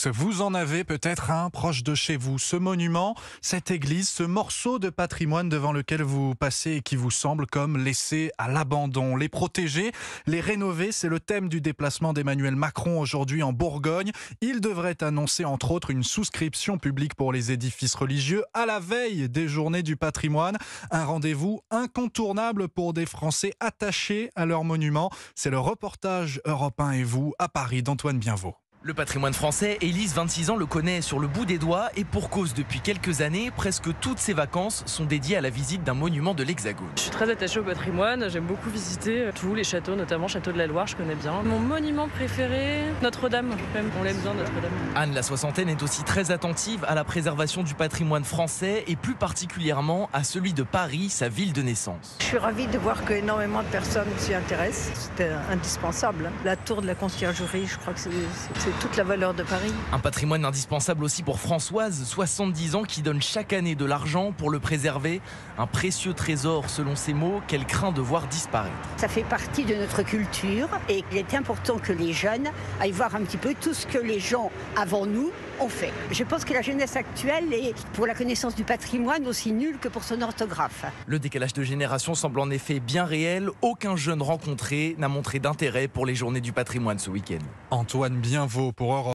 tous, vous en avez peut-être un proche de chez vous. Ce monument, cette église, ce morceau de patrimoine devant lequel vous passez et qui vous semble comme laissé à l'abandon. Les protéger, les rénover, c'est le thème du déplacement d'Emmanuel Macron aujourd'hui en Bourgogne. Il devrait annoncer entre autres une souscription publique pour les édifices religieux à la veille des Journées du patrimoine. Un rendez-vous incontournable pour des Français attachés à leur monument. C'est le reportage Europe 1 et vous à Paris d'Antoine Bienvaux. Le patrimoine français, Élise, 26 ans, le connaît sur le bout des doigts et pour cause depuis quelques années, presque toutes ses vacances sont dédiées à la visite d'un monument de l'Hexagone. Je suis très attachée au patrimoine, j'aime beaucoup visiter tous les châteaux, notamment Château de la Loire, je connais bien. Mon monument préféré, Notre-Dame, même, on l'aime bien Notre-Dame. Anne, la soixantaine, est aussi très attentive à la préservation du patrimoine français et plus particulièrement à celui de Paris, sa ville de naissance. Je suis ravie de voir qu'énormément de personnes s'y intéressent, c'est indispensable. La tour de la conciergerie, je crois que c'est toute la valeur de Paris. Un patrimoine indispensable aussi pour Françoise, 70 ans, qui donne chaque année de l'argent pour le préserver. Un précieux trésor, selon ses mots, qu'elle craint de voir disparaître. Ça fait partie de notre culture et il est important que les jeunes aillent voir un petit peu tout ce que les gens avant nous ont fait. Je pense que la jeunesse actuelle est, pour la connaissance du patrimoine, aussi nulle que pour son orthographe. Le décalage de génération semble en effet bien réel. Aucun jeune rencontré n'a montré d'intérêt pour les Journées du patrimoine ce week-end. Antoine Bienvaux pour Europe